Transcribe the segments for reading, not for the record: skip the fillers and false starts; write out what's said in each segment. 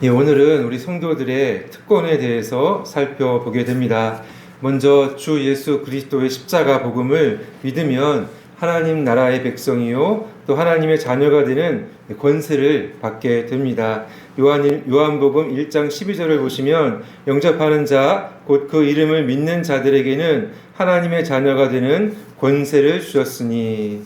예, 오늘은 우리 성도들의 특권에 대해서 살펴보게 됩니다. 먼저 주 예수 그리스도의 십자가 복음을 믿으면 하나님 나라의 백성이요 또 하나님의 자녀가 되는 권세를 받게 됩니다. 요한복음 1장 12절을 보시면 영접하는 자 곧 그 이름을 믿는 자들에게는 하나님의 자녀가 되는 권세를 주셨으니,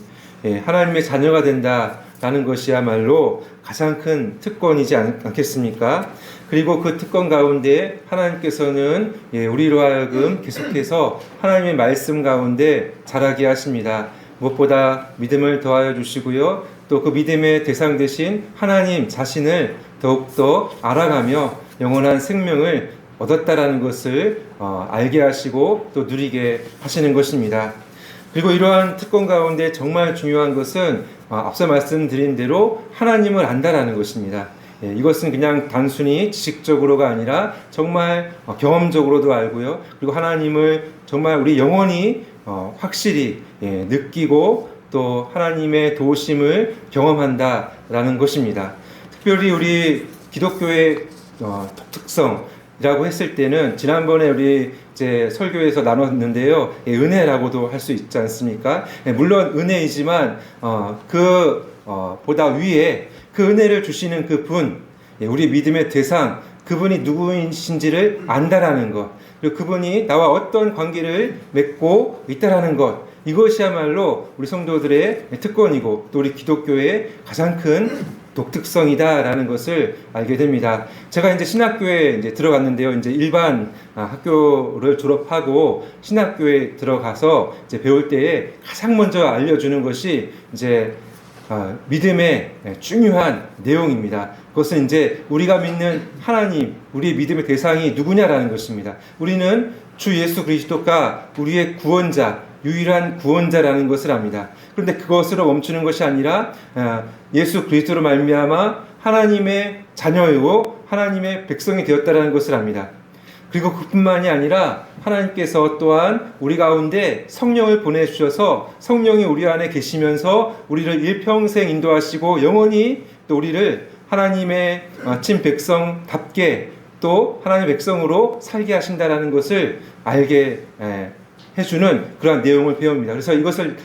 하나님의 자녀가 된다라는 것이야말로 가장 큰 특권이지 않겠습니까? 그리고 그 특권 가운데 하나님께서는 우리로 하여금 계속해서 하나님의 말씀 가운데 자라게 하십니다. 무엇보다 믿음을 더하여 주시고요. 또 그 믿음의 대상 되신 하나님 자신을 더욱더 알아가며 영원한 생명을 얻었다라는 것을 알게 하시고 또 누리게 하시는 것입니다. 그리고 이러한 특권 가운데 정말 중요한 것은 앞서 말씀드린 대로 하나님을 안다라는 것입니다. 이것은 그냥 단순히 지식적으로가 아니라 정말 경험적으로도 알고요. 그리고 하나님을 정말 우리 영혼이 확실히 느끼고 또 하나님의 도우심을 경험한다라는 것입니다. 특별히 우리 기독교의 독특성이라고 했을 때는 지난번에 우리 이제 설교에서 나눴는데요. 은혜라고도 할 수 있지 않습니까? 물론 은혜이지만 보다 위에 그 은혜를 주시는 그 분, 우리 믿음의 대상, 그분이 누구이신지를 안다라는 것, 그리고 그분이 나와 어떤 관계를 맺고 있다라는 것, 이것이야말로 우리 성도들의 특권이고 또 우리 기독교의 가장 큰 독특성이다라는 것을 알게 됩니다. 제가 이제 신학교에 이제 들어갔는데요. 이제 일반 학교를 졸업하고 신학교에 들어가서 이제 배울 때에 가장 먼저 알려주는 것이 이제 믿음의 중요한 내용입니다. 그것은 이제 우리가 믿는 하나님, 우리 믿음의 대상이 누구냐라는 것입니다. 우리는 주 예수 그리스도가 우리의 구원자, 유일한 구원자라는 것을 압니다. 그런데 그것으로 멈추는 것이 아니라 예수 그리스도로 말미암아 하나님의 자녀이고 하나님의 백성이 되었다라는 것을 압니다. 그리고 그뿐만이 아니라 하나님께서 또한 우리 가운데 성령을 보내주셔서 성령이 우리 안에 계시면서 우리를 일평생 인도하시고 영원히 또 우리를 하나님의 친백성답게 또 하나님의 백성으로 살게 하신다라는 것을 알게 해주는 그러한 내용을 배웁니다. 그래서 이것을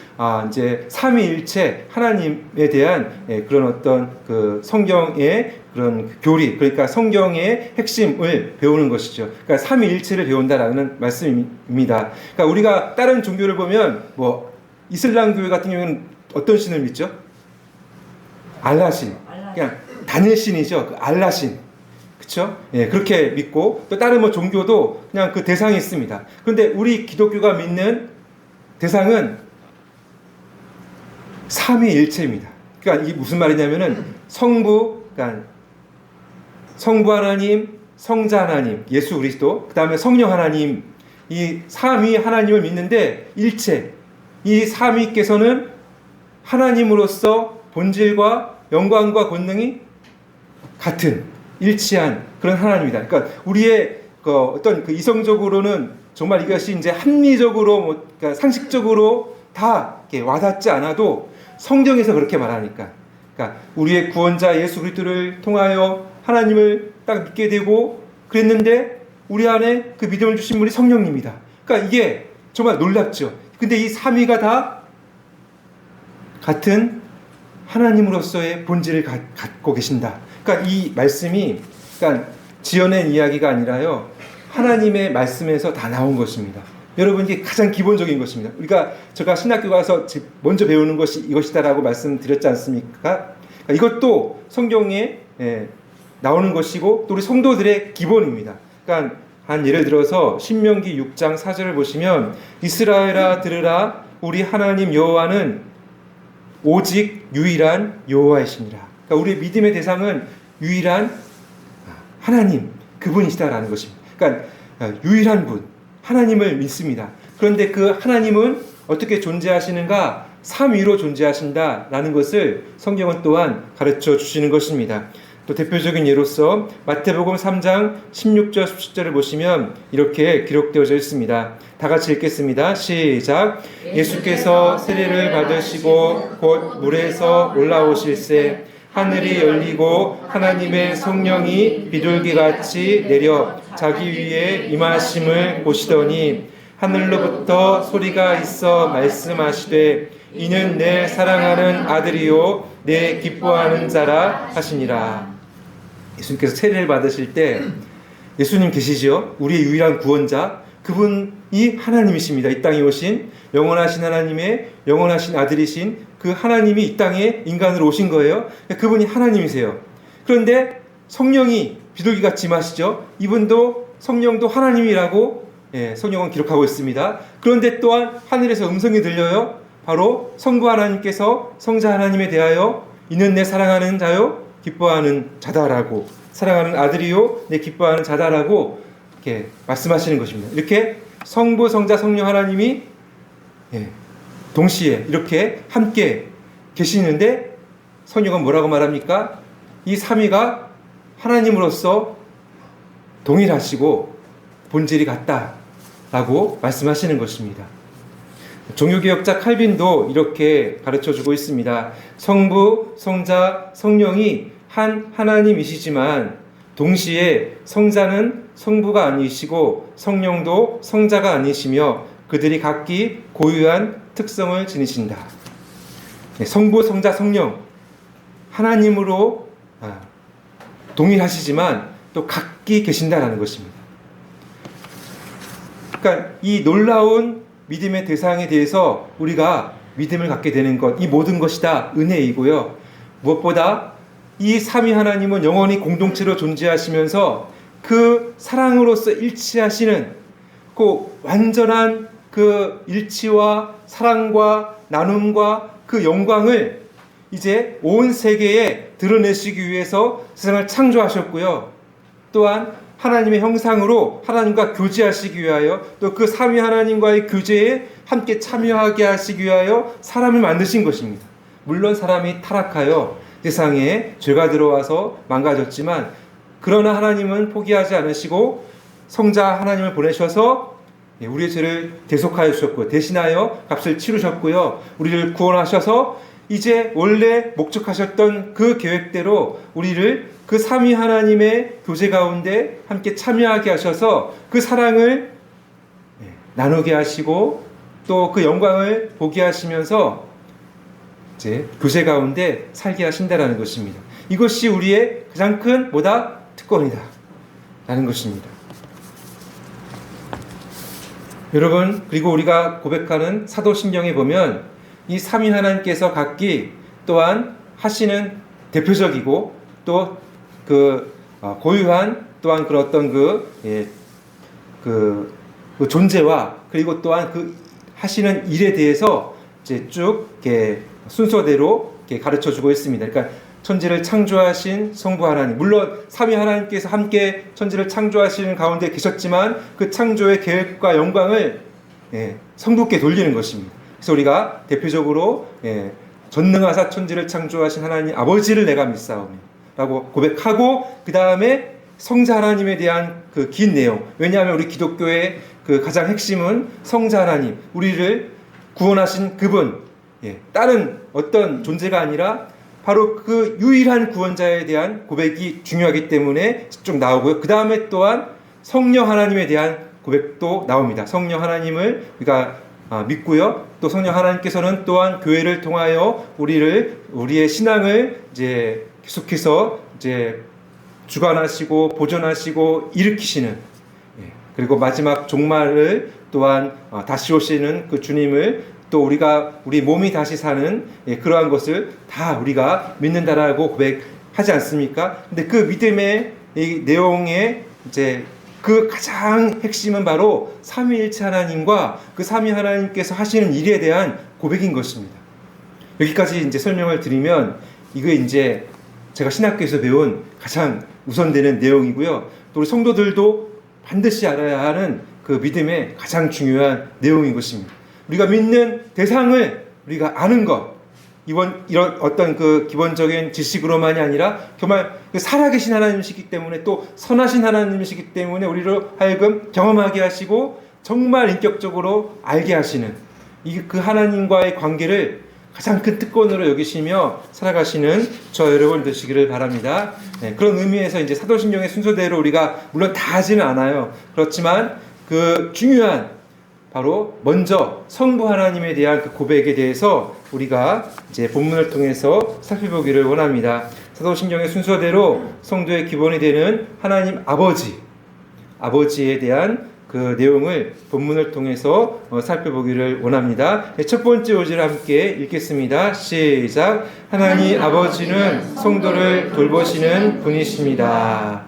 이제 삼위일체 하나님에 대한 그런 어떤 그 성경의 그런 교리, 그러니까 성경의 핵심을 배우는 것이죠. 그러니까 삼위일체를 배운다라는 말씀입니다. 그러니까 우리가 다른 종교를 보면 뭐 이슬람 교회 같은 경우는 어떤 신을 믿죠? 알라신, 그냥 다니엘신이죠. 그 알라신. 그렇죠? 그렇게 믿고 또 다른 뭐 종교도 그냥 그 대상이 있습니다. 그런데 우리 기독교가 믿는 대상은 삼위일체입니다. 그러니까 이게 무슨 말이냐면은 그러니까 성부 하나님, 성자 하나님, 예수 그리스도, 그 다음에 성령 하나님, 이 삼위 하나님을 믿는데 일체, 이 삼위께서는 하나님으로서 본질과 영광과 권능이 같은 일치한 그런 하나님이다. 그러니까 우리의 어떤 이성적으로는 정말 이것이 이제 합리적으로 그러니까 상식적으로 다 이렇게 와닿지 않아도 성경에서 그렇게 말하니까, 그러니까 우리의 구원자 예수 그리스도를 통하여 하나님을 딱 믿게 되고 그랬는데 우리 안에 그 믿음을 주신 분이 성령님이다. 그러니까 이게 정말 놀랍죠. 근데 이 삼위가 다 같은 하나님으로서의 본질을 갖고 계신다. 그러니까 이 말씀이 그러니까 지어낸 이야기가 아니라요, 하나님의 말씀에서 다 나온 것입니다. 여러분, 이게 가장 기본적인 것입니다. 제가 신학교 가서 먼저 배우는 것이 이것이다라고 말씀드렸지 않습니까? 그러니까 이것도 성경에 나오는 것이고 또 우리 성도들의 기본입니다. 그러니까 예를 들어서 신명기 6장 4절을 보시면 이스라엘아 들으라, 우리 하나님 여호와는 오직 유일한 여호와이시니라. 그러니까 우리의 믿음의 대상은 유일한 하나님, 그분이시다라는 것입니다. 그러니까 유일한 분, 하나님을 믿습니다. 그런데 그 하나님은 어떻게 존재하시는가? 삼위로 존재하신다라는 것을 성경은 또한 가르쳐 주시는 것입니다. 또 대표적인 예로서 마태복음 3장 16절 17절을 보시면 이렇게 기록되어져 있습니다. 다 같이 읽겠습니다. 시작. 예수께서 세례를 받으시고 곧 물에서 올라오실새 하늘이 열리고 하나님의 성령이 비둘기같이 내려 자기 위에 임하심을 보시더니 하늘로부터 소리가 있어 말씀하시되 이는 내 사랑하는 아들이요 내 기뻐하는 자라 하시니라. 예수님께서 세례를 받으실 때 예수님 계시죠? 우리의 유일한 구원자, 그분이 하나님이십니다. 이 땅에 오신 영원하신 하나님의 영원하신 아들이신 그 하나님이 이 땅에 인간으로 오신 거예요. 그분이 하나님이세요. 그런데 성령이 비둘기같이 임하시죠. 이분도 성령도 하나님이라고 성경은 기록하고 있습니다. 그런데 또한 하늘에서 음성이 들려요. 바로 성부 하나님께서 성자 하나님에 대하여 이는 내 사랑하는 자요 기뻐하는 자다라고, 사랑하는 아들이요 내 기뻐하는 자다라고 이렇게 말씀하시는 것입니다. 이렇게 성부 성자 성령 하나님이 동시에 이렇게 함께 계시는데 성경은 뭐라고 말합니까? 이 삼위가 하나님으로서 동일하시고 본질이 같다라고 말씀하시는 것입니다. 종교개혁자 칼빈도 이렇게 가르쳐주고 있습니다. 성부, 성자, 성령이 한 하나님이시지만 동시에 성자는 성부가 아니시고 성령도 성자가 아니시며 그들이 각기 고유한 특성을 지니신다. 성부, 성자, 성령 하나님으로 동일하시지만 또 각기 계신다라는 것입니다. 그러니까 이 놀라운 믿음의 대상에 대해서 우리가 믿음을 갖게 되는 것, 이 모든 것이 다 은혜이고요. 무엇보다 이 삼위 하나님은 영원히 공동체로 존재하시면서 그 사랑으로서 일치하시는 그 완전한 그 일치와 사랑과 나눔과 그 영광을 이제 온 세계에 드러내시기 위해서 세상을 창조하셨고요. 또한 하나님의 형상으로 하나님과 교제하시기 위하여 또 그 삼위 하나님과의 교제에 함께 참여하게 하시기 위하여 사람을 만드신 것입니다. 물론 사람이 타락하여 세상에 죄가 들어와서 망가졌지만 그러나 하나님은 포기하지 않으시고 성자 하나님을 보내셔서 우리의 죄를 대속하여 주셨고요. 대신하여 값을 치르셨고요. 우리를 구원하셔서 이제 원래 목적하셨던 그 계획대로 우리를 그 삼위 하나님의 교제 가운데 함께 참여하게 하셔서 그 사랑을 나누게 하시고 또 그 영광을 보게 하시면서 이제 교제 가운데 살게 하신다라는 것입니다. 이것이 우리의 가장 큰 뭐다? 특권이다 라는 것입니다. 여러분, 그리고 우리가 고백하는 사도신경에 보면 이 삼위 하나님께서 각기 또한 하시는 대표적이고 또 고유한 또한 그런 어떤 그 존재와 그리고 또한 그 하시는 일에 대해서 이제 쭉 이렇게 순서대로 이렇게 가르쳐 주고 있습니다. 그러니까 천지를 창조하신 성부 하나님, 물론 삼위 하나님께서 함께 천지를 창조하시는 가운데 계셨지만 그 창조의 계획과 영광을 성부께 돌리는 것입니다. 그래서 우리가 대표적으로 전능하사 천지를 창조하신 하나님 아버지를 내가 믿사오니 라고 고백하고 그 다음에 성자 하나님에 대한 그 긴 내용, 왜냐하면 우리 기독교의 그 가장 핵심은 성자 하나님, 우리를 구원하신 그분, 다른 어떤 존재가 아니라 바로 그 유일한 구원자에 대한 고백이 중요하기 때문에 쭉 나오고요. 그 다음에 또한 성령 하나님에 대한 고백도 나옵니다. 성령 하나님을 우리가 믿고요. 또 성령 하나님께서는 또한 교회를 통하여 우리의 신앙을 이제 계속해서 이제 주관하시고 보존하시고 일으키시는, 그리고 마지막 종말을 또한 다시 오시는 그 주님을 또 우리 몸이 다시 사는 그러한 것을 다 우리가 믿는다라고 고백하지 않습니까? 근데 그 믿음의 이 내용에 이제 그 가장 핵심은 바로 삼위일체 하나님과 그 삼위 하나님께서 하시는 일에 대한 고백인 것입니다. 여기까지 이제 설명을 드리면 이게 이제 제가 신학교에서 배운 가장 우선되는 내용이고요. 또 우리 성도들도 반드시 알아야 하는 그 믿음의 가장 중요한 내용인 것입니다. 우리가 믿는 대상을 우리가 아는 것, 이런 어떤 그 기본적인 지식으로만이 아니라 정말 그 살아계신 하나님이시기 때문에 또 선하신 하나님이시기 때문에 우리로 하여금 경험하게 하시고 정말 인격적으로 알게 하시는 그 하나님과의 관계를 가장 큰 특권으로 여기시며 살아가시는 저 여러분 되시기를 바랍니다. 그런 의미에서 이제 사도신경의 순서대로 우리가 물론 다 하지는 않아요. 그렇지만 그 중요한 바로 먼저 성부 하나님에 대한 그 고백에 대해서 우리가 이제 본문을 통해서 살펴보기를 원합니다. 사도신경의 순서대로 성도의 기본이 되는 하나님 아버지에 대한 그 내용을 본문을 통해서 살펴보기를 원합니다. 첫 번째 오지를 함께 읽겠습니다. 시작. 하나님 아버지는 성도를 돌보시는 분이십니다.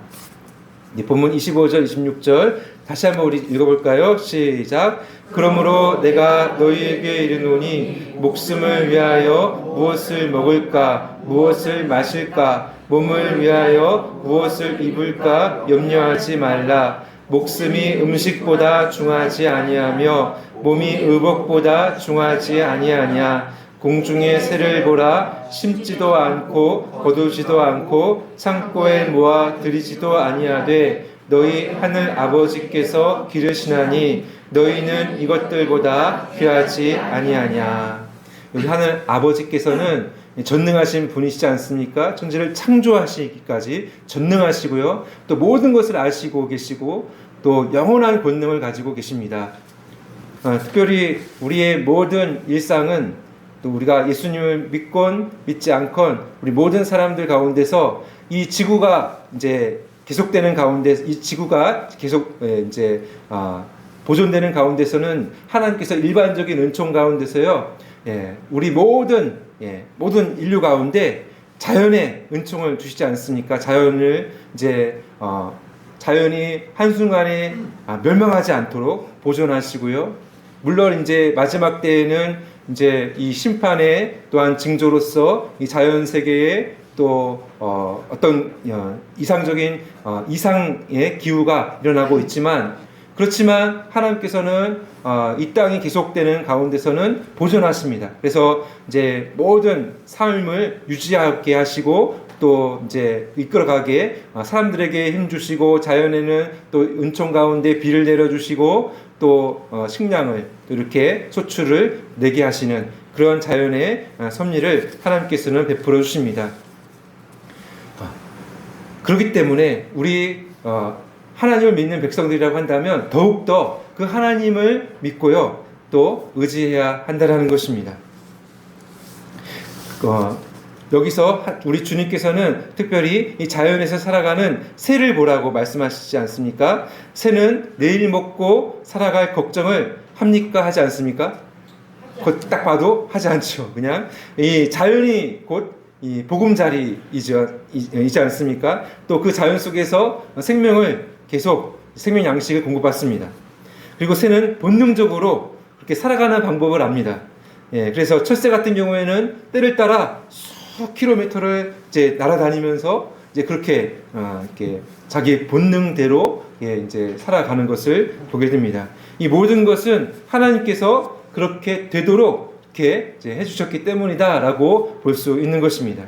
본문 25절, 26절 다시 한번 우리 읽어볼까요? 시작. 그러므로 내가 너희에게 이르노니 목숨을 위하여 무엇을 먹을까, 무엇을 마실까, 몸을 위하여 무엇을 입을까 염려하지 말라. 목숨이 음식보다 중하지 아니하며 몸이 의복보다 중하지 아니하냐. 공중의 새를 보라. 심지도 않고 거두지도 않고 창고에 모아 들이지도 아니하되 너희 하늘 아버지께서 기르시나니 너희는 이것들보다 귀하지 아니하냐. 여기 하늘 아버지께서는 전능하신 분이시지 않습니까? 천지를 창조하시기까지 전능하시고요. 또 모든 것을 아시고 계시고 또 영원한 권능을 가지고 계십니다. 특별히 우리의 모든 일상은 또 우리가 예수님을 믿건 믿지 않건 우리 모든 사람들 가운데서 이 지구가 이제 계속되는 가운데 이 지구가 계속 이제 보존되는 가운데서는 하나님께서 일반적인 은총 가운데서요, 우리 모든 인류 가운데 자연의 은총을 주시지 않습니까? 자연을 이제 자연이 한순간에 멸망하지 않도록 보존하시고요. 물론 이제 마지막 때에는 이제 이 심판의 또한 징조로서 이 자연 세계에 또 어떤 이상적인 이상의 기후가 일어나고 있지만, 그렇지만 하나님께서는 이 땅이 계속되는 가운데서는 보존하십니다. 그래서 이제 모든 삶을 유지하게 하시고 또 이제 이끌어가게 사람들에게 힘 주시고 자연에는 또 은총 가운데 비를 내려주시고 또 식량을 또 이렇게 소출을 내게 하시는 그런 자연의 섭리를 하나님께서는 베풀어 주십니다. 그렇기 때문에 우리 하나님을 믿는 백성들이라고 한다면 더욱더 그 하나님을 믿고요 또 의지해야 한다는 것입니다. 여기서 우리 주님께서는 특별히 이 자연에서 살아가는 새를 보라고 말씀하시지 않습니까? 새는 내일 먹고 살아갈 걱정을 합니까? 하지 않습니까? 딱 봐도 하지 않죠. 그냥 이 자연이 곧 이 보금자리이지 않습니까? 또 그 자연 속에서 생명을 계속 생명 양식을 공급받습니다. 그리고 새는 본능적으로 그렇게 살아가는 방법을 압니다. 그래서 철새 같은 경우에는 때를 따라 수 킬로미터를 이제 날아다니면서 이제 그렇게 이렇게 자기 본능대로 이제 살아가는 것을 보게 됩니다. 이 모든 것은 하나님께서 그렇게 되도록 이렇게 이제 해주셨기 때문이다라고 볼 수 있는 것입니다.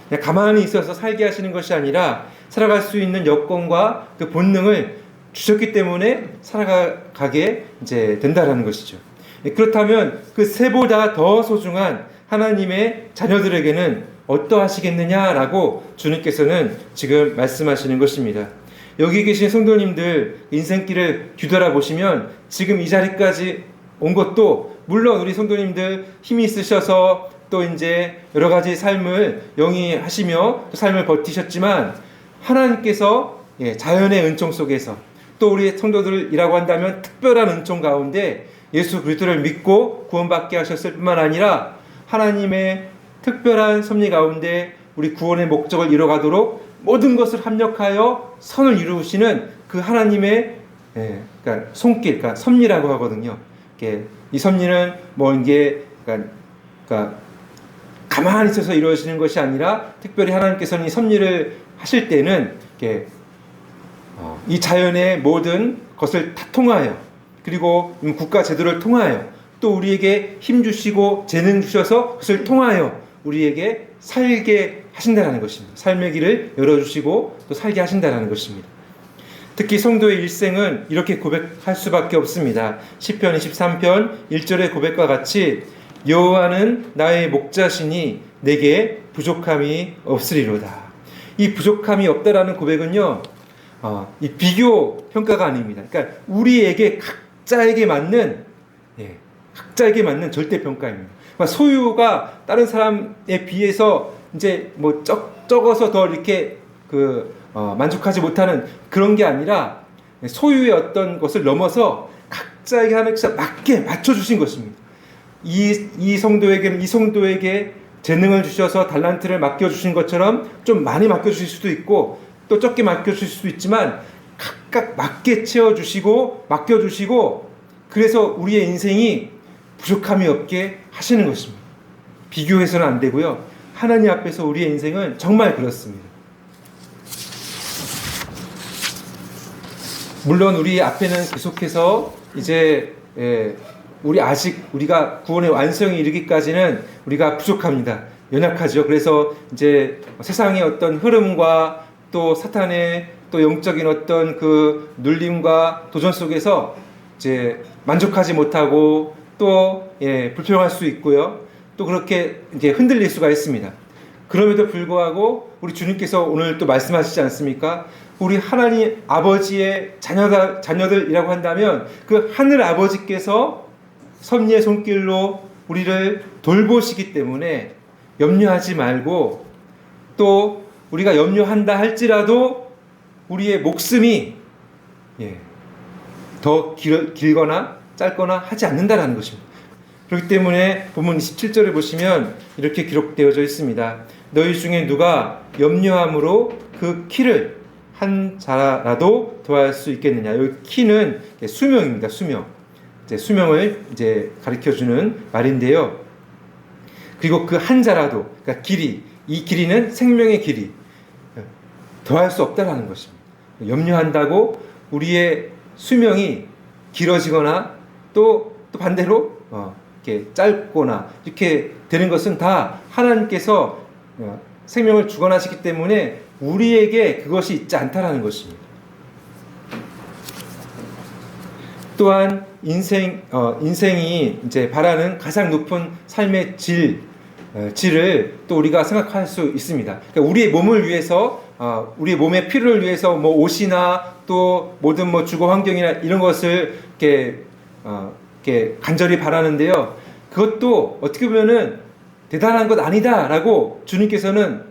그냥 가만히 있어서 살게 하시는 것이 아니라 살아갈 수 있는 여건과 그 본능을 주셨기 때문에 살아가게 이제 된다라는 것이죠. 그렇다면 그 새보다 더 소중한 하나님의 자녀들에게는 어떠하시겠느냐라고 주님께서는 지금 말씀하시는 것입니다. 여기 계신 성도님들 인생길을 뒤돌아보시면 지금 이 자리까지 온 것도 물론 우리 성도님들 힘이 있으셔서 또 이제 여러 가지 삶을 영위하시며 또 삶을 버티셨지만 하나님께서 자연의 은총 속에서 또 우리 성도들이라고 한다면 특별한 은총 가운데 예수 그리스도를 믿고 구원받게 하셨을 뿐만 아니라 하나님의 특별한 섭리 가운데 우리 구원의 목적을 이뤄가도록 모든 것을 합력하여 선을 이루시는 그 하나님의 그러니까 손길, 그러니까 섭리라고 하거든요. 이 섭리는 뭐 이게 그러니까 가만히 있어서 이루어지는 것이 아니라 특별히 하나님께서는 이 섭리를 하실 때는 이렇게 이 자연의 모든 것을 다 통하여 그리고 국가 제도를 통하여 또 우리에게 힘 주시고 재능 주셔서 그것을 통하여 우리에게 살게 하신다는 것입니다. 삶의 길을 열어주시고 또 살게 하신다는 것입니다. 특히 성도의 일생은 이렇게 고백할 수밖에 없습니다. 시편 23편 1절의 고백과 같이 여호와는 나의 목자시니 내게 부족함이 없으리로다. 이 부족함이 없다라는 고백은요, 이 비교 평가가 아닙니다. 그러니까 우리에게 각자에게 맞는 각자에게 맞는 절대 평가입니다. 소유가 다른 사람에 비해서 이제 뭐 적어서 더 이렇게 만족하지 못하는 그런 게 아니라 소유의 어떤 것을 넘어서 각자에게 하나님께서 맞게 맞춰주신 것입니다. 이 성도에게는 이 성도에게 재능을 주셔서 달란트를 맡겨주신 것처럼 좀 많이 맡겨주실 수도 있고 또 적게 맡겨주실 수도 있지만 각각 맞게 채워주시고 맡겨주시고 그래서 우리의 인생이 부족함이 없게 하시는 것입니다. 비교해서는 안 되고요. 하나님 앞에서 우리의 인생은 정말 그렇습니다. 물론 우리 앞에는 계속해서 이제 우리가 구원의 완성에 이르기까지는 우리가 부족합니다. 연약하죠. 그래서 이제 세상의 어떤 흐름과 또 사탄의 또 영적인 어떤 그 눌림과 도전 속에서 이제 만족하지 못하고 또 불평할 수 있고요. 또 그렇게 이제 흔들릴 수가 있습니다. 그럼에도 불구하고 우리 주님께서 오늘 또 말씀하시지 않습니까? 우리 하나님 아버지의 자녀들이라고 한다면 그 하늘 아버지께서 섭리의 손길로 우리를 돌보시기 때문에 염려하지 말고 또 우리가 염려한다 할지라도 우리의 목숨이 더 길거나 짧거나 하지 않는다라는 것입니다. 그렇기 때문에 본문 27절을 보시면 이렇게 기록되어져 있습니다. 너희 중에 누가 염려함으로 그 키를 한 자라도 더할 수 있겠느냐. 여기 키는 수명입니다. 수명을 이제 가르쳐주는 말인데요. 그리고 그 한 자라도, 그러니까 길이, 이 길이는 생명의 길이 더할 수 없다라는 것입니다. 염려한다고 우리의 수명이 길어지거나 또 반대로 이렇게 짧거나 이렇게 되는 것은 다 하나님께서 생명을 주관하시기 때문에 우리에게 그것이 있지 않다라는 것입니다. 또한 인생이 이제 바라는 가장 높은 삶의 질을 또 우리가 생각할 수 있습니다. 그러니까 우리의 몸을 위해서, 우리의 몸의 필요를 위해서 뭐 옷이나 또 모든 뭐 주거 환경이나 이런 것을 이렇게 간절히 바라는데요. 그것도 어떻게 보면은 대단한 것 아니다라고 주님께서는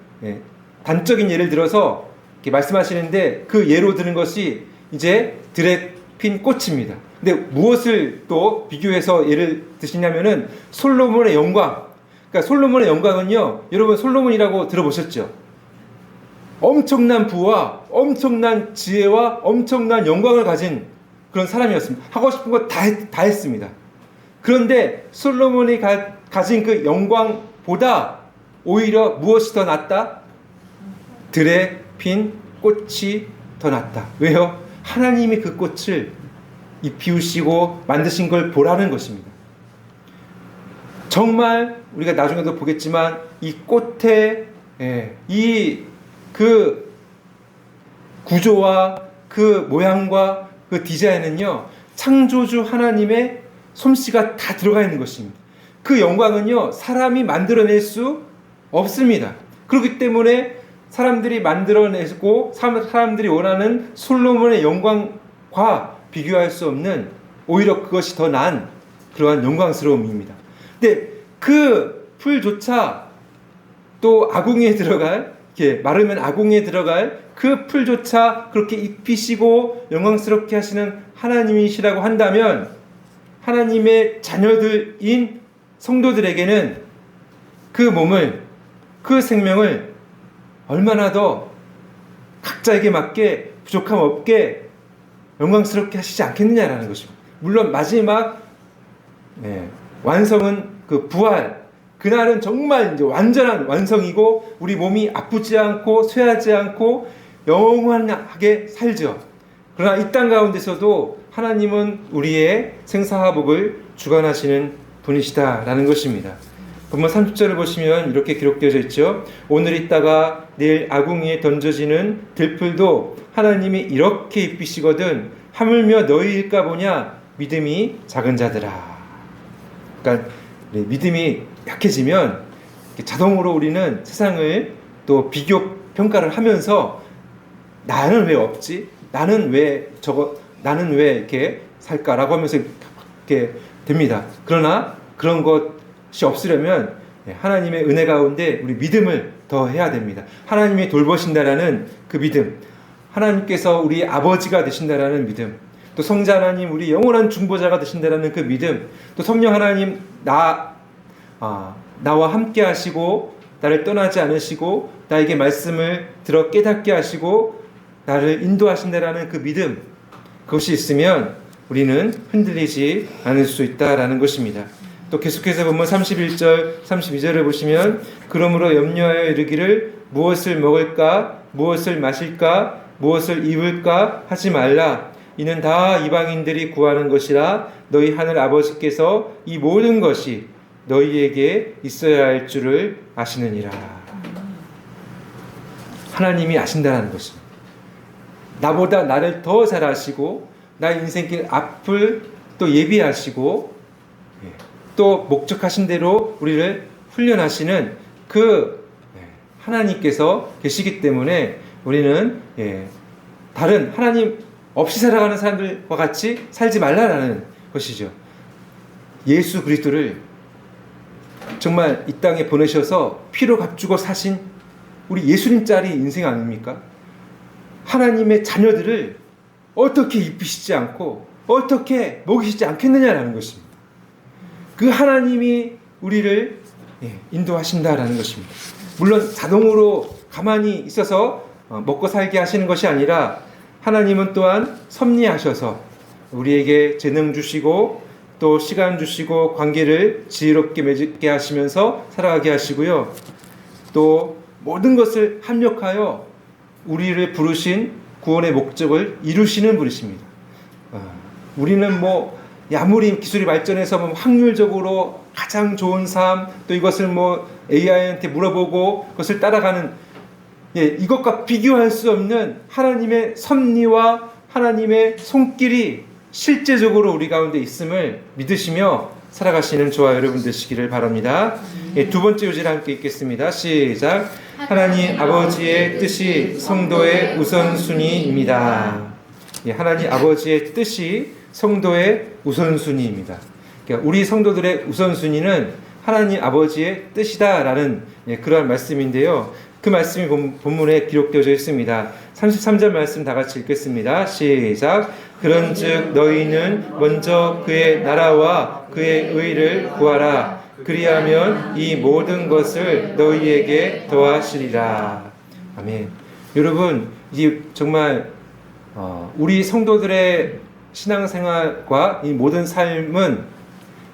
단적인 예를 들어서 이렇게 말씀하시는데 그 예로 드는 것이 이제 들에 핀 꽃입니다. 근데 무엇을 또 비교해서 예를 드시냐면은 솔로몬의 영광. 그러니까 솔로몬의 영광은요, 여러분 솔로몬이라고 들어보셨죠? 엄청난 부와 엄청난 지혜와 엄청난 영광을 가진 그런 사람이었습니다. 하고 싶은 거 다 했습니다. 그런데 솔로몬이 가진 그 영광보다 오히려 무엇이 더 낫다? 들에 핀 꽃이 더 낫다. 왜요? 하나님이 그 꽃을 피우시고 만드신 걸 보라는 것입니다. 정말 우리가 나중에도 보겠지만 이 꽃의 그 구조와 그 모양과 그 디자인은요, 창조주 하나님의 솜씨가 다 들어가 있는 것입니다. 그 영광은요, 사람이 만들어낼 수 없습니다. 그렇기 때문에 사람들이 만들어내고 사람들이 원하는 솔로몬의 영광과 비교할 수 없는, 오히려 그것이 더 나은 그러한 영광스러움입니다. 근데 그 풀조차 또 아궁이에 들어갈, 이렇게 마르면 아궁이에 들어갈 그 풀조차 그렇게 입히시고 영광스럽게 하시는 하나님이시라고 한다면, 하나님의 자녀들인 성도들에게는 그 몸을, 그 생명을 얼마나 더 각자에게 맞게 부족함 없게 영광스럽게 하시지 않겠느냐라는 것입니다. 물론 마지막 완성은 그 부활, 그날은 정말 이제 완전한 완성이고 우리 몸이 아프지 않고 쇠하지 않고 영원하게 살죠. 그러나 이 땅 가운데서도 하나님은 우리의 생사화복을 주관하시는 분이시다라는 것입니다. 본문 30절을 보시면 이렇게 기록되어져 있죠. 오늘 있다가 내일 아궁이에 던져지는 들풀도 하나님이 이렇게 입히시거든 하물며 너희일까 보냐 믿음이 작은 자들아. 그러니까 믿음이 약해지면 자동으로 우리는 세상을 또 비교 평가를 하면서 나는 왜 없지? 나는 왜 이렇게 살까라고 하면서 이렇게 됩니다. 그러나 그런 것이 없으려면 하나님의 은혜 가운데 우리 믿음을 더 해야 됩니다. 하나님이 돌보신다라는 그 믿음, 하나님께서 우리 아버지가 되신다라는 믿음, 또 성자 하나님 우리 영원한 중보자가 되신다라는 그 믿음, 또 성령 하나님 나와 함께 하시고 나를 떠나지 않으시고 나에게 말씀을 들어 깨닫게 하시고 나를 인도하신다라는 그 믿음, 그것이 있으면 우리는 흔들리지 않을 수 있다라는 것입니다. 또 계속해서 보면 31절, 32절을 보시면 그러므로 염려하여 이르기를 무엇을 먹을까, 무엇을 마실까, 무엇을 입을까 하지 말라. 이는 다 이방인들이 구하는 것이라 너희 하늘 아버지께서 이 모든 것이 너희에게 있어야 할 줄을 아시느니라. 하나님이 아신다는 것입니다. 나보다 나를 더 잘 아시고 나의 인생길 앞을 또 예비하시고 또 목적하신 대로 우리를 훈련하시는 그 하나님께서 계시기 때문에 우리는 다른 하나님 없이 살아가는 사람들과 같이 살지 말라라는 것이죠. 예수 그리스도를 정말 이 땅에 보내셔서 피로 값주고 사신 우리 예수님짜리 인생 아닙니까? 하나님의 자녀들을 어떻게 입히시지 않고 어떻게 먹이시지 않겠느냐라는 것입니다. 그 하나님이 우리를 인도하신다라는 것입니다. 물론 자동으로 가만히 있어서 먹고 살게 하시는 것이 아니라 하나님은 또한 섭리하셔서 우리에게 재능 주시고 또 시간 주시고 관계를 지혜롭게 맺게 하시면서 살아가게 하시고요. 또 모든 것을 합력하여 우리를 부르신 구원의 목적을 이루시는 분이십니다. 우리는 아무리 기술이 발전해서 확률적으로 가장 좋은 삶, 또 이것을 AI한테 물어보고 그것을 따라가는 이것과 비교할 수 없는 하나님의 섭리와 하나님의 손길이 실제적으로 우리 가운데 있음을 믿으시며 살아가시는 저와 여러분 되시기를 바랍니다. 두 번째 요지를 함께 읽겠습니다. 시작. 하나님 아버지의 뜻이 성도의 우선순위입니다. 하나님 아버지의 뜻이 성도의 우선순위입니다. 그러니까 우리 성도들의 우선순위는 하나님 아버지의 뜻이다라는 그러한 말씀인데요. 그 말씀이 본문에 기록되어져 있습니다. 33절 말씀 다 같이 읽겠습니다. 시작. 그런즉 너희는 먼저 그의 나라와 그의 의를 구하라. 그리하면 이 모든 것을 너희에게 더하시리라. 아멘. 여러분, 이 정말 우리 성도들의 신앙생활과 이 모든 삶은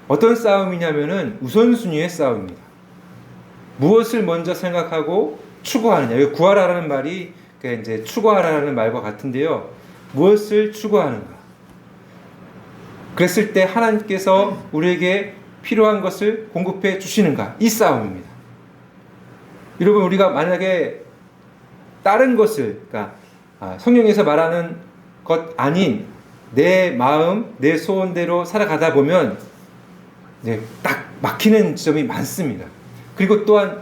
어떤 싸움이냐면은 우선순위의 싸움입니다. 무엇을 먼저 생각하고 추구하느냐. 여기 구하라라는 말이 이제 추구하라는 말과 같은데요. 무엇을 추구하는가? 그랬을 때 하나님께서 우리에게 필요한 것을 공급해 주시는가? 이 싸움입니다. 여러분, 우리가 만약에 다른 것을, 그러니까 성경에서 말하는 것 아닌 내 마음, 내 소원대로 살아가다 보면 딱 막히는 지점이 많습니다. 그리고 또한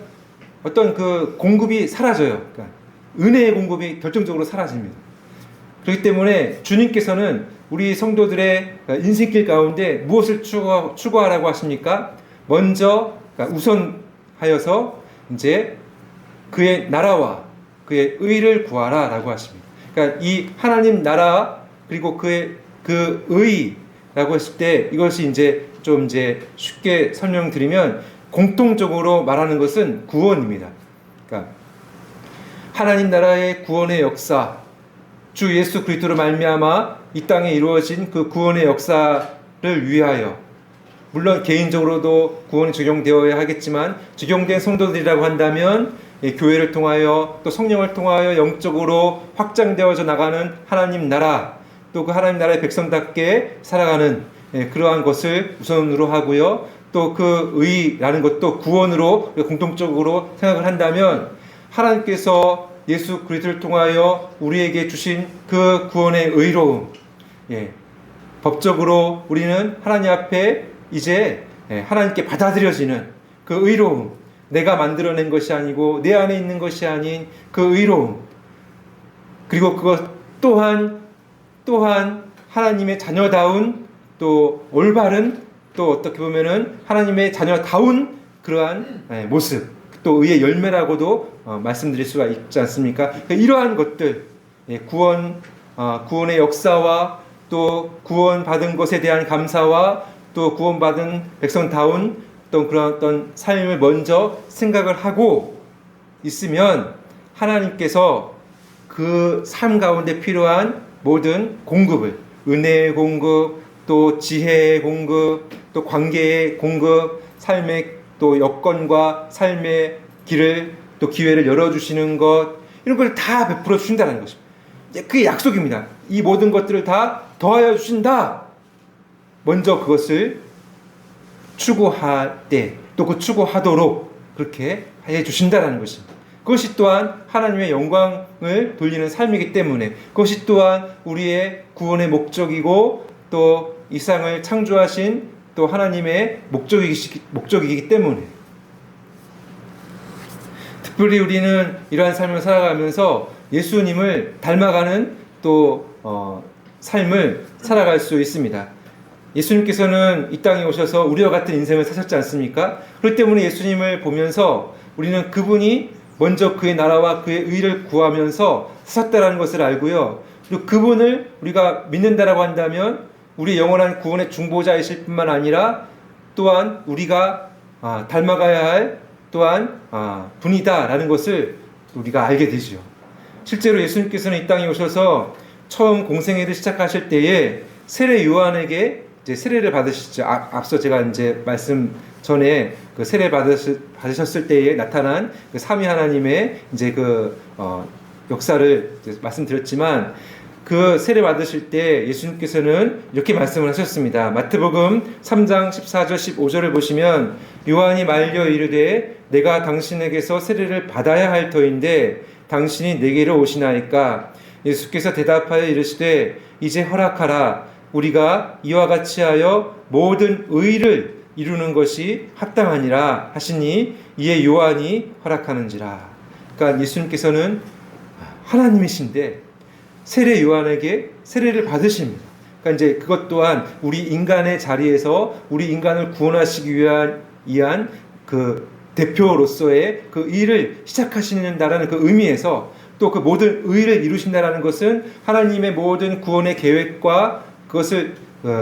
어떤 그 공급이 사라져요. 그러니까 은혜의 공급이 결정적으로 사라집니다. 그렇기 때문에 주님께서는 우리 성도들의 인생길 가운데 무엇을 추구하라고 하십니까? 먼저 우선하여서 이제 그의 나라와 그의 의를 구하라라고 하십니다. 그러니까 이 하나님 나라 그리고 그의 그 의라고 했을 때 이것이 이제 쉽게 설명드리면 공통적으로 말하는 것은 구원입니다. 그러니까 하나님 나라의 구원의 역사, 주 예수 그리스도로 말미암아 이 땅에 이루어진 그 구원의 역사를 위하여, 물론 개인적으로도 구원이 적용되어야 하겠지만 적용된 성도들이라고 한다면 교회를 통하여 또 성령을 통하여 영적으로 확장되어져 나가는 하나님 나라, 또 그 하나님 나라의 백성답게 살아가는 그러한 것을 우선으로 하고요. 또 그 의라는 것도 구원으로 공통적으로 생각을 한다면 하나님께서 예수 그리스도를 통하여 우리에게 주신 그 구원의 의로움, 법적으로 우리는 하나님 앞에 이제 하나님께 받아들여지는 그 의로움, 내가 만들어낸 것이 아니고 내 안에 있는 것이 아닌 그 의로움, 그리고 그것 또한 하나님의 자녀다운 또 올바른 또 어떻게 보면은 하나님의 자녀다운 그러한 모습, 또 의의 열매라고도 말씀드릴 수가 있지 않습니까? 이러한 것들, 구원의 역사와 또 구원받은 것에 대한 감사와 또 구원받은 백성다운 또 그런 어떤 삶을 먼저 생각을 하고 있으면 하나님께서 그 삶 가운데 필요한 모든 공급을, 은혜의 공급, 또 지혜의 공급, 또 관계의 공급, 삶의 또 여건과 삶의 길을 또 기회를 열어주시는 것, 이런 걸 다 베풀어 주신다는 것입니다. 그게 약속입니다. 이 모든 것들을 다 더하여 주신다. 먼저 그것을 추구할 때, 또 그 추구하도록 그렇게 해 주신다는 것입니다. 그것이 또한 하나님의 영광을 돌리는 삶이기 때문에, 그것이 또한 우리의 구원의 목적이고 또 이 세상을 창조하신 또 하나님의 목적이기 때문에, 특별히 우리는 이러한 삶을 살아가면서 예수님을 닮아가는 또 삶을 살아갈 수 있습니다. 예수님께서는 이 땅에 오셔서 우리와 같은 인생을 사셨지 않습니까? 그렇기 때문에 예수님을 보면서 우리는 그분이 먼저 그의 나라와 그의 의를 구하면서 사셨다라는 것을 알고요. 그리고 그분을 우리가 믿는다라고 한다면 우리 영원한 구원의 중보자이실 뿐만 아니라 또한 우리가 닮아가야 할 또한 분이다라는 것을 우리가 알게 되죠. 실제로 예수님께서는 이 땅에 오셔서 처음 공생애를 시작하실 때에 세례 요한에게 이제 세례를 받으시죠. 앞서 제가 이제 말씀 전에 그 세례 받으셨을 때에 나타난 그 삼위 하나님의 이제 그 역사를 이제 말씀드렸지만, 그 세례 받으실 때 예수님께서는 이렇게 말씀을 하셨습니다. 마태복음 3장 14절 15절을 보시면, 요한이 말려 이르되 내가 당신에게서 세례를 받아야 할 터인데 당신이 내게로 오시나이까? 예수께서 대답하여 이르시되 이제 허락하라. 우리가 이와 같이 하여 모든 의를 이루는 것이 합당하니라 하시니 이에 요한이 허락하는지라. 그러니까 예수님께서는 하나님이신데 세례 요한에게 세례를 받으십니다. 그러니까 이제 그것 또한 우리 인간의 자리에서 우리 인간을 구원하시기 위한 그 대표로서의 그 일을 시작하신다라는 그 의미에서, 또 그 모든 의를 이루신다라는 것은 하나님의 모든 구원의 계획과 그것을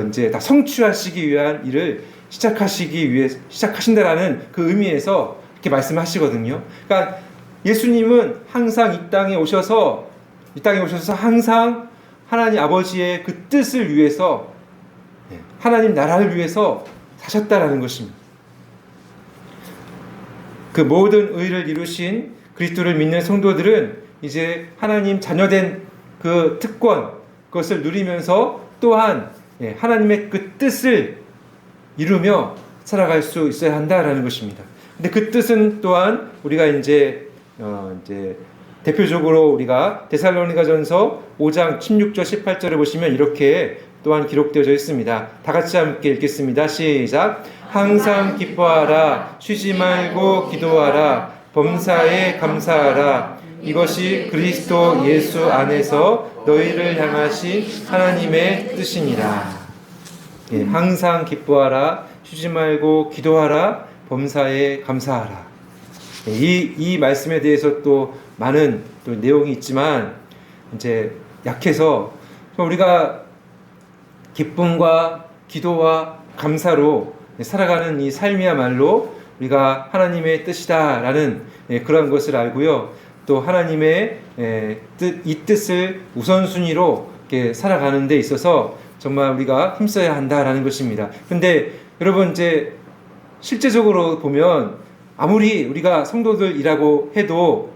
이제 다 성취하시기 위한 일을 시작하신다라는 그 의미에서 이렇게 말씀하시거든요. 그러니까 예수님은 항상 이 땅에 오셔서 항상 하나님 아버지의 그 뜻을 위해서, 하나님 나라를 위해서 사셨다라는 것입니다. 그 모든 의를 이루신 그리스도를 믿는 성도들은 이제 하나님 자녀된 그 특권, 그것을 누리면서 또한 하나님의 그 뜻을 이루며 살아갈 수 있어야 한다라는 것입니다. 근데 그 뜻은 또한 우리가 이제 대표적으로 우리가 데살로니가전서 5장 16절 18절을 보시면 이렇게 또한 기록되어져 있습니다. 다 같이 함께 읽겠습니다. 시작. 항상 기뻐하라. 쉬지 말고 기도하라. 범사에 감사하라. 이것이 그리스도 예수 안에서 너희를 향하신 하나님의 뜻이니라. 항상 기뻐하라. 쉬지 말고 기도하라. 범사에 감사하라. 이 말씀에 대해서 또 많은 또 내용이 있지만 이제 약해서 우리가 기쁨과 기도와 감사로 살아가는 이 삶이야말로 우리가 하나님의 뜻이다라는 그런 것을 알고요. 또 하나님의 이 뜻을 우선순위로 이렇게 살아가는 데 있어서 정말 우리가 힘써야 한다라는 것입니다. 근데 여러분, 이제 실제적으로 보면 아무리 우리가 성도들이라고 해도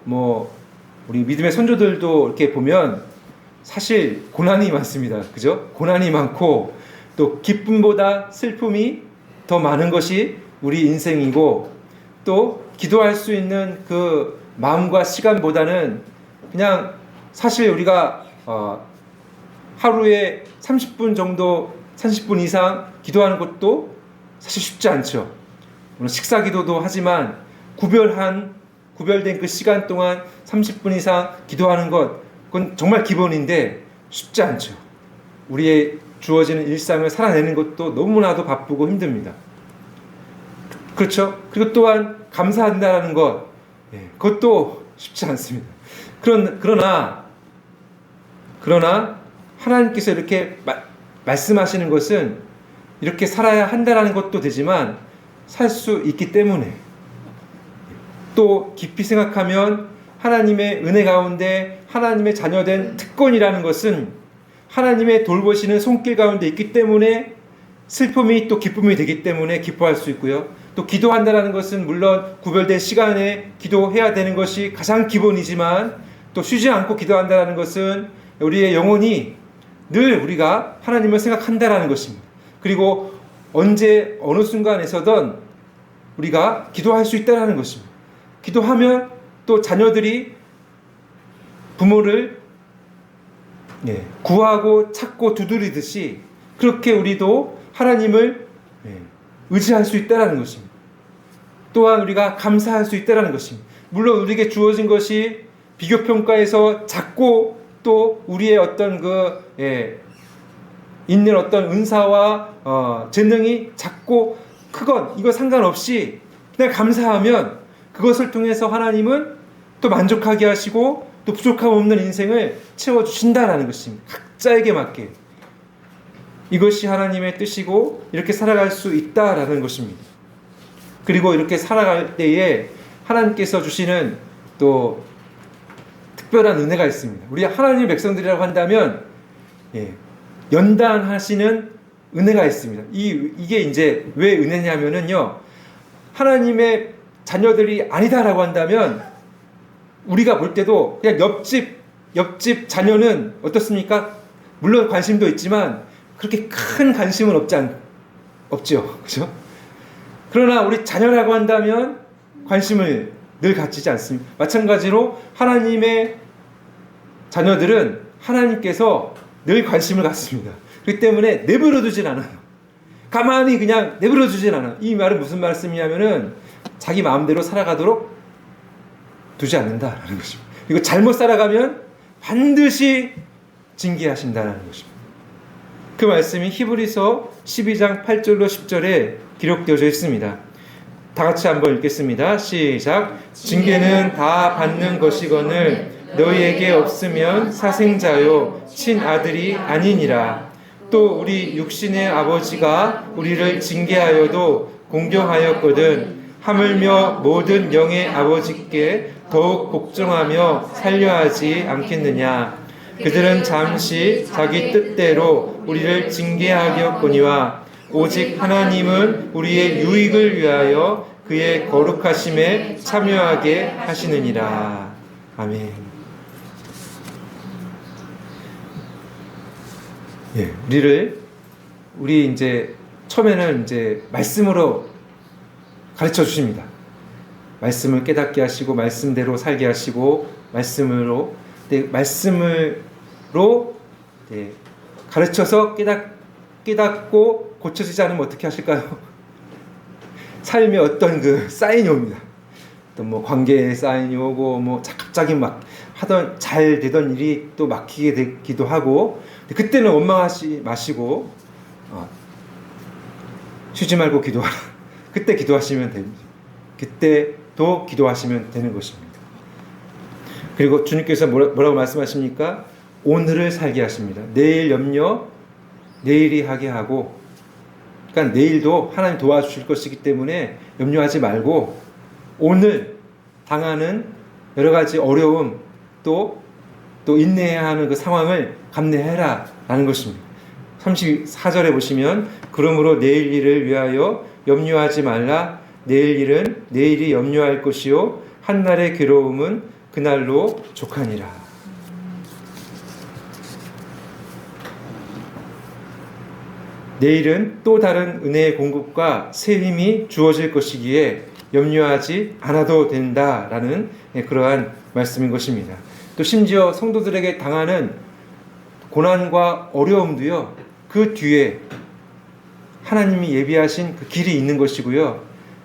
우리 믿음의 선조들도 이렇게 보면 사실 고난이 많습니다. 그죠? 고난이 많고 또 기쁨보다 슬픔이 더 많은 것이 우리 인생이고, 또 기도할 수 있는 그 마음과 시간보다는 그냥 사실 우리가 하루에 30분 이상 기도하는 것도 사실 쉽지 않죠. 물론 식사 기도도 하지만 구별된 그 시간 동안 30분 이상 기도하는 것, 그건 정말 기본인데 쉽지 않죠. 우리의 주어지는 일상을 살아내는 것도 너무나도 바쁘고 힘듭니다. 그렇죠? 그리고 또한 감사한다라는 것, 그것도 쉽지 않습니다. 그러나 하나님께서 이렇게 말씀하시는 것은 이렇게 살아야 한다라는 것도 되지만 살 수 있기 때문에, 또 깊이 생각하면 하나님의 은혜 가운데 하나님의 자녀된 특권이라는 것은 하나님의 돌보시는 손길 가운데 있기 때문에 슬픔이 또 기쁨이 되기 때문에 기뻐할 수 있고요. 또 기도한다는 것은 물론 구별된 시간에 기도해야 되는 것이 가장 기본이지만, 또 쉬지 않고 기도한다는 것은 우리의 영혼이 늘 우리가 하나님을 생각한다는 것입니다. 그리고 언제 어느 순간에서든 우리가 기도할 수 있다는 것입니다. 기도하면 또 자녀들이 부모를 구하고 찾고 두드리듯이 그렇게 우리도 하나님을 의지할 수 있다는 것입니다. 또한 우리가 감사할 수 있다는 것입니다. 물론 우리에게 주어진 것이 비교평가에서 작고, 또 우리의 어떤 있는 어떤 은사와 재능이 작고 크건 이거 상관없이 그냥 감사하면 그것을 통해서 하나님은 또 만족하게 하시고 또 부족함 없는 인생을 채워주신다는 것입니다. 각자에게 맞게. 이것이 하나님의 뜻이고 이렇게 살아갈 수 있다라는 것입니다. 그리고 이렇게 살아갈 때에 하나님께서 주시는 또 특별한 은혜가 있습니다. 우리 하나님의 백성들이라고 한다면 연단하시는 은혜가 있습니다. 이게 이제 왜 은혜냐면은요, 하나님의 자녀들이 아니다라고 한다면 우리가 볼 때도 그냥 옆집 자녀는 어떻습니까? 물론 관심도 있지만 그렇게 큰 관심은 없죠. 그죠? 그러나 우리 자녀라고 한다면 관심을 늘 갖지 않습니다. 마찬가지로 하나님의 자녀들은 하나님께서 늘 관심을 갖습니다. 그렇기 때문에 내버려 두진 않아요. 가만히 그냥 내버려 두진 않아요. 이 말은 무슨 말씀이냐면은 자기 마음대로 살아가도록 두지 않는다라는 것입니다. 그리고 잘못 살아가면 반드시 징계하신다는 것입니다. 그 말씀이 히브리서 12장 8절로 10절에 기록되어져 있습니다. 다 같이 한번 읽겠습니다. 시작. 징계는 다 받는 것이거늘 너희에게 없으면 사생자요 친아들이 아니니라. 또 우리 육신의 아버지가 우리를 징계하여도 공경하였거든 하물며 모든 영의 아버지께 더욱 복종하며 살려 하지 않겠느냐. 그들은 잠시 자기 뜻대로 우리를 징계하겠거니와 오직 하나님은 우리의 유익을 위하여 그의 거룩하심에 참여하게 하시느니라. 아멘. 우리 이제 처음에는 이제 말씀으로 가르쳐 주십니다. 말씀을 깨닫게 하시고 말씀대로 살게 하시고 말씀으로 가르쳐서 깨닫고 고쳐지지 않으면 어떻게 하실까요? 삶에 어떤 그 사인이 옵니다. 또 뭐 관계에 사인이 오고 뭐 갑자기 막 하던 잘 되던 일이 또 막히게 되기도 하고, 그때는 원망하지 마시고 쉬지 말고 기도하라. 그때 기도하시면 됩니다. 그때도 기도하시면 되는 것입니다. 그리고 주님께서 뭐라고 말씀하십니까? 오늘을 살게 하십니다. 내일 염려 내일이 하게 하고, 그러니까 내일도 하나님 도와주실 것이기 때문에 염려하지 말고 오늘 당하는 여러 가지 어려움 또 인내해야 하는 그 상황을 감내해라 라는 것입니다. 34절에 보시면 그러므로 내일 일을 위하여 염려하지 말라. 내일 일은 내일이 염려할 것이요 한날의 괴로움은 그날로 족하니라. 내일은 또 다른 은혜의 공급과 새 힘이 주어질 것이기에 염려하지 않아도 된다라는 그러한 말씀인 것입니다. 또 심지어 성도들에게 당하는 고난과 어려움도요, 그 뒤에 하나님이 예비하신 그 길이 있는 것이고요.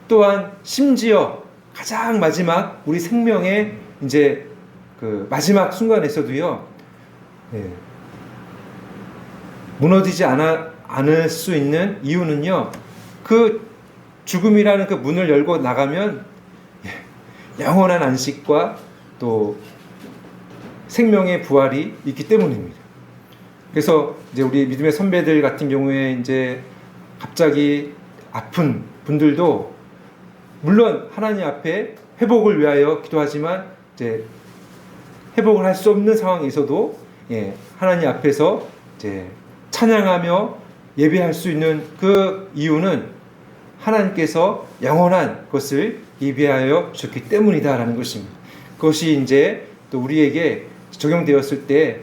또한 심지어 가장 마지막 우리 생명의 이제 그 마지막 순간에서도요, 무너지지 않을 수 있는 이유는요, 그 죽음이라는 그 문을 열고 나가면 영원한 안식과 또 생명의 부활이 있기 때문입니다. 그래서 이제 우리 믿음의 선배들 같은 경우에 이제 갑자기 아픈 분들도 물론 하나님 앞에 회복을 위하여 기도하지만 이제 회복을 할 수 없는 상황에서도 하나님 앞에서 이제 찬양하며 예배할 수 있는 그 이유는 하나님께서 영원한 것을 예비하여 주셨기 때문이다라는 것입니다. 그것이 이제 또 우리에게 적용되었을 때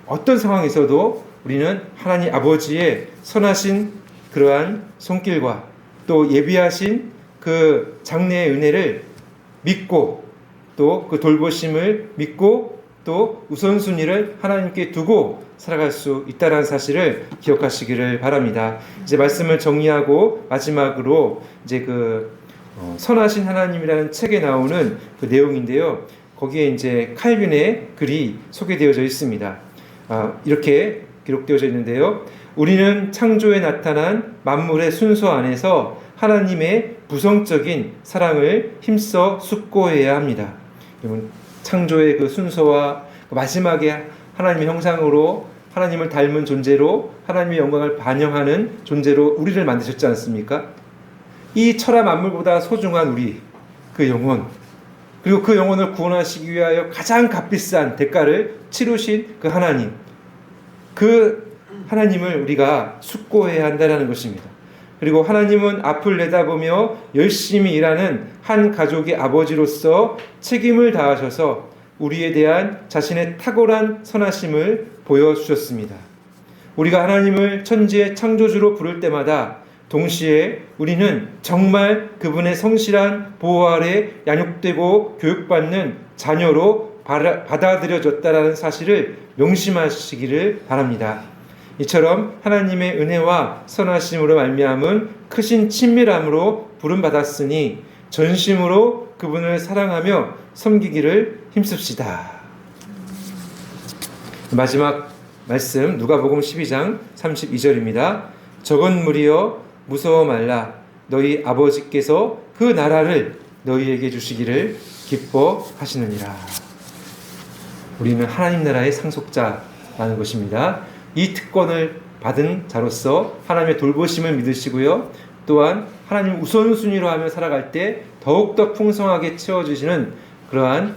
어떤 상황에서도 우리는 하나님 아버지의 선하신 그러한 손길과 또 예비하신 그 장래의 은혜를 믿고 또 그 돌보심을 믿고 또 우선순위를 하나님께 두고 살아갈 수 있다는 사실을 기억하시기를 바랍니다. 이제 말씀을 정리하고 마지막으로 이제 그 선하신 하나님이라는 책에 나오는 그 내용인데요. 거기에 이제 칼빈의 글이 소개되어져 있습니다. 이렇게 기록되어져 있는데요. 우리는 창조에 나타난 만물의 순서 안에서 하나님의 부성적인 사랑을 힘써 숙고해야 합니다. 창조의 그 순서와 마지막에 하나님의 형상으로 하나님을 닮은 존재로 하나님의 영광을 반영하는 존재로 우리를 만드셨지 않습니까? 이 천하 만물보다 소중한 우리, 그 영혼, 그리고 그 영혼을 구원하시기 위하여 가장 값비싼 대가를 치르신 그 하나님, 그 하나님을 우리가 숙고해야 한다는 것입니다. 그리고 하나님은 앞을 내다보며 열심히 일하는 한 가족의 아버지로서 책임을 다하셔서 우리에 대한 자신의 탁월한 선하심을 보여주셨습니다. 우리가 하나님을 천지의 창조주로 부를 때마다 동시에 우리는 정말 그분의 성실한 보호 아래 양육되고 교육받는 자녀로 받아들여졌다는 사실을 명심하시기를 바랍니다. 이처럼 하나님의 은혜와 선하심으로 말미암은 크신 친밀함으로 부름받았으니 전심으로 그분을 사랑하며 섬기기를 힘씁시다. 마지막 말씀 누가복음 12장 32절입니다. 적은 무리여 무서워 말라. 너희 아버지께서 그 나라를 너희에게 주시기를 기뻐하시느니라. 우리는 하나님 나라의 상속자라는 것입니다. 이 특권을 받은 자로서 하나님의 돌보심을 믿으시고요. 또한 하나님 우선순위로 하며 살아갈 때 더욱더 풍성하게 채워주시는 그러한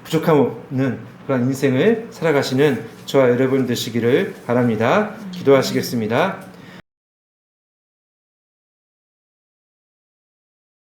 부족함 없는 그러한 인생을 살아가시는 저와 여러분 되시기를 바랍니다. 기도하시겠습니다.